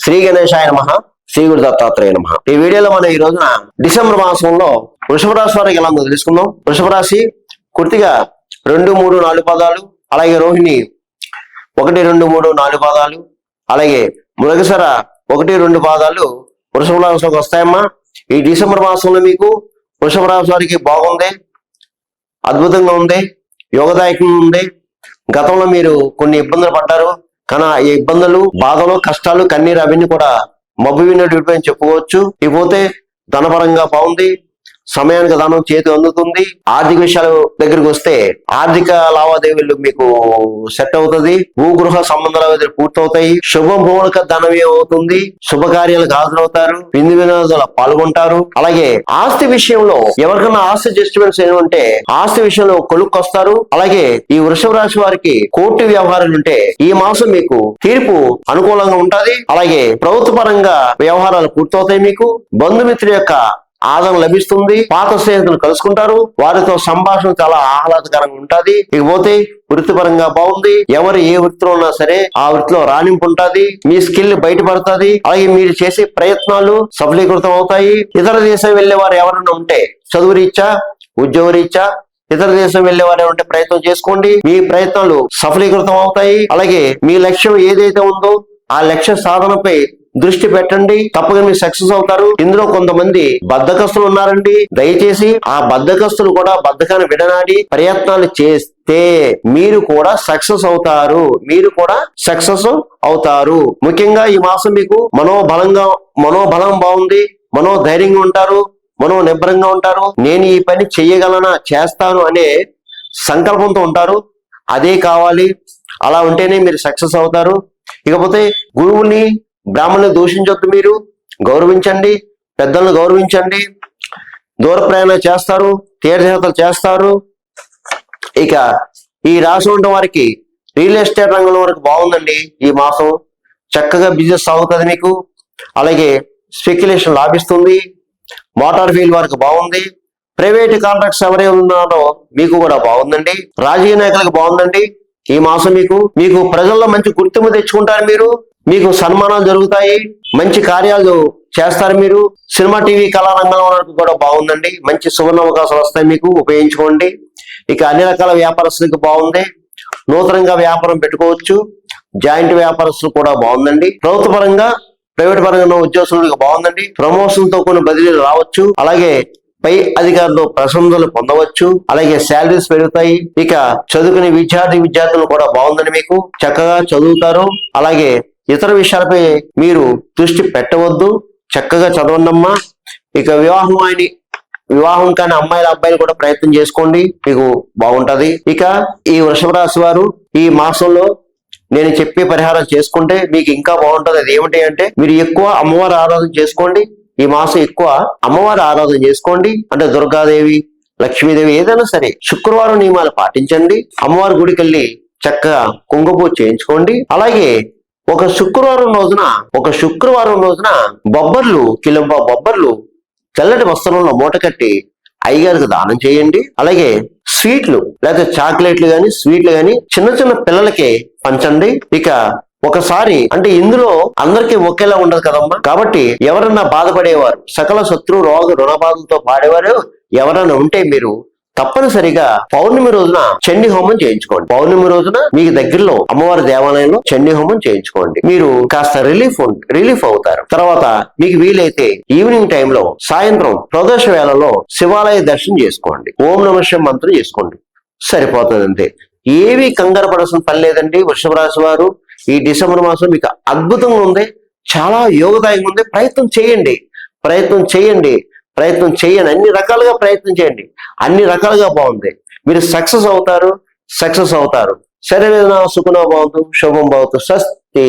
శ్రీ గణేశాయ నమః, శ్రీ గురు దత్తాత్రేయ నమః. ఈ వీడియోలో మనం ఈ రోజున డిసెంబర్ మాసంలో వృషభ రాశి వారికి ఎలా ఉందో తెలుసుకుందాం. వృషభ రాశి కృత్తిక 2, 3, 4 పాదాలు, అలాగే రోహిణి 1, 2, 3, 4 పాదాలు, అలాగే మృగశిర 1, 2 పాదాలు వృషభ రాశిలోకి వస్తాయమ్మా. ఈ డిసెంబర్ మాసంలో మీకు వృషభ రాశి వారికి బాగుంది, అద్భుతంగా ఉంది, యోగదాయకంగా ఉంది. గతంలో మీరు కొన్ని ఇబ్బందులు పడ్డారు, కానీ ఈ ఇబ్బందులు, బాధలు, కష్టాలు, కన్నీరు అవన్నీ కూడా మబ్బు విన్నట్టు చెప్పుకోవచ్చు. ఇకపోతే ధనపరంగా బాగుంది, సమయానికి ధనం చేతి అందుతుంది. ఆర్థిక విషయాల దగ్గరికి వస్తే ఆర్థిక లావాదేవీలు మీకు సెట్ అవుతుంది. భూగృహ సంబంధ లావాదేవీలు పూర్తవుతాయి. శుభమూలక ధనవ్యయం అవుతుంది. శుభకార్యాలకు హాజరవుతారు, విందు వినోదాలు పాల్గొంటారు. అలాగే ఆస్తి విషయంలో ఎవరికైనా ఆస్తి జస్టిమెంట్స్ ఏమంటే ఆస్తి విషయంలో కొలుక్కొస్తారు. అలాగే ఈ వృషభ రాశి వారికి కోర్టు వ్యవహారాలు ఉంటే ఈ మాసం మీకు తీర్పు అనుకూలంగా ఉంటది. అలాగే ప్రభుత్వ పరంగా వ్యవహారాలు పూర్తవుతాయి. మీకు బంధుమిత్రుల యొక్క ఆదరణ లభిస్తుంది. పాత స్నేహితులు కలుసుకుంటారు, వారితో సంభాషణ చాలా ఆహ్లాదకరంగా ఉంటది. ఇకపోతే వృత్తిపరంగా బాగుంది. ఎవరు ఏ వృత్తిలో ఉన్నా సరే ఆ వృత్తిలో రాణింపు ఉంటది. మీ స్కిల్ బయటపడుతుంది. అలాగే మీరు చేసే ప్రయత్నాలు సఫలీకృతం అవుతాయి. ఇతర దేశం వెళ్లే వారు ఎవరైనా ఉంటే చదువు రీత్యా, ఉద్యోగ రీత్యా ఇతర దేశం వెళ్లే వారు ఉంటే ప్రయత్నం చేసుకోండి. మీ ప్రయత్నాలు సఫలీకృతం అవుతాయి. అలాగే మీ లక్ష్యం ఏదైతే ఉందో ఆ లక్ష్య సాధనపై దృష్టి పెట్టండి, తప్పగా మీరు సక్సెస్ అవుతారు. ఇందులో కొంతమంది బద్ధకస్తులు ఉన్నారండి. దయచేసి ఆ బద్ధకస్తులు కూడా బద్ధకాన్ని విడనాడి ప్రయత్నాలు చేస్తే మీరు కూడా సక్సెస్ అవుతారు. ముఖ్యంగా ఈ మాసం మీకు మనోబలం బాగుంది, మనోధైర్యంగా ఉంటారు, నిబ్బరంగా ఉంటారు. నేను ఈ పని చెయ్యగలనా, చేస్తాను అనే సంకల్పంతో ఉంటారు. అదే కావాలి, అలా ఉంటేనే మీరు సక్సెస్ అవుతారు. ఇకపోతే గురువుని, బ్రాహ్మణుని దూషించొద్దు. మీరు గౌరవించండి, పెద్దలను గౌరవించండి. దూర ప్రయాణం చేస్తారు, తీర్థయాత్రలు చేస్తారు. ఇక ఈ రాశి ఉన్న వారికి రియల్ ఎస్టేట్ రంగంలో వరకు బాగుందండి. ఈ మాసం చక్కగా బిజినెస్ సాగుతుంది మీకు. అలాగే స్పెక్యులేషన్ లాభిస్తుంది. మోటార్ ఫీల్డ్ వారికి బాగుంది. ప్రైవేట్ కాంట్రాక్ట్స్ ఎవరైనా ఉన్నారో మీకు కూడా బాగుందండి. రాజకీయ నాయకులకు బాగుందండి. ఈ మాసం మీకు ప్రజల్లో మంచి గుర్తింపు తెచ్చుకుంటారు. మీకు సన్మానాలు జరుగుతాయి, మంచి కార్యాలు చేస్తారు. మీరు సినిమా, టీవీ, కళారంగంలో కూడా బాగుందండి. మంచి సువర్ణ అవకాశాలు వస్తాయి, మీకు ఉపయోగించుకోండి. ఇక అన్ని రకాల వ్యాపారస్తులకు బాగుంది. నూతనంగా వ్యాపారం పెట్టుకోవచ్చు. జాయింట్ వ్యాపారస్తులు కూడా బాగుందండి. ప్రభుత్వ పరంగా, ప్రైవేట్ పరంగా ఉన్న ఉద్యోగస్తులకు బాగుందండి. ప్రమోషన్ తో కొన్ని బదిలీలు రావచ్చు. అలాగే పై అధికారులు ప్రశంసలు పొందవచ్చు. అలాగే శాలరీస్ పెరుగుతాయి. ఇక చదువుకునే విద్యార్థులు కూడా బాగుందని మీకు చక్కగా చదువుతారు. అలాగే ఇతర విషయాలపై మీరు దృష్టి పెట్టవద్దు, చక్కగా చదవండమ్మా. ఇక వివాహం కాని అమ్మాయిల అబ్బాయిలు కూడా ప్రయత్నం చేసుకోండి, మీకు బాగుంటది. ఇక ఈ వృషభ రాశి వారు ఈ మాసంలో నేను చెప్పే పరిహారం చేసుకుంటే మీకు ఇంకా బాగుంటది. అది ఏమిటి అంటే మీరు ఎక్కువ అమ్మవారి ఆరాధన చేసుకోండి. ఈ మాసం ఎక్కువ అమ్మవారి ఆరాధన చేసుకోండి. అంటే దుర్గాదేవి, లక్ష్మీదేవి, ఏదైనా సరే శుక్రవారం నియమాలు పాటించండి. అమ్మవారి గుడికి వెళ్ళి చక్కగా కుంకుమ చేయించుకోండి. అలాగే ఒక శుక్రవారం రోజున కిలోంబ బొబ్బర్లు తెల్లటి వస్త్రంలో మూట కట్టి అయ్యగారికి దానం చేయండి. అలాగే స్వీట్లు లేదా చాక్లెట్లు గాని, స్వీట్లు గాని చిన్న చిన్న పిల్లలకి పంచండి. ఇక ఒకసారి అంటే ఇందులో అందరికీ ఒకేలా ఉండదు కదమ్మా. కాబట్టి ఎవరన్నా బాధపడేవారు, సకల శత్రు రోగ రుణబాధలతో పాడేవారు ఎవరైనా ఉంటే మీరు తప్పనిసరిగా పౌర్ణమి రోజున చండీ హోమం చేయించుకోండి. పౌర్ణమి రోజున మీకు దగ్గరలో అమ్మవారి దేవాలయంలో చండీ హోమం చేయించుకోండి. మీరు కాస్త రిలీఫ్ అవుతారు. తర్వాత మీకు వీలైతే ఈవినింగ్ టైంలో, సాయంత్రం ప్రదోష వేళలో శివాలయ దర్శనం చేసుకోండి. ఓం నమః శివాయ మంత్రం చేసుకోండి, సరిపోతుంది. అంతే, ఏవి కంగారు పడాల్సిన పని లేదండి. వృషభ రాశి వారు ఈ డిసెంబర్ మాసం మీకు అద్భుతంగా ఉంది, చాలా యోగదాయంగా ఉంది. ప్రయత్నం చేయండి. అన్ని రకాలుగా ప్రయత్నం చేయండి. అన్ని రకాలుగా బాగుంది. మీరు సక్సెస్ అవుతారు. సరే సుఖనో భవంతు, శుభం భవతు, స్వస్తి.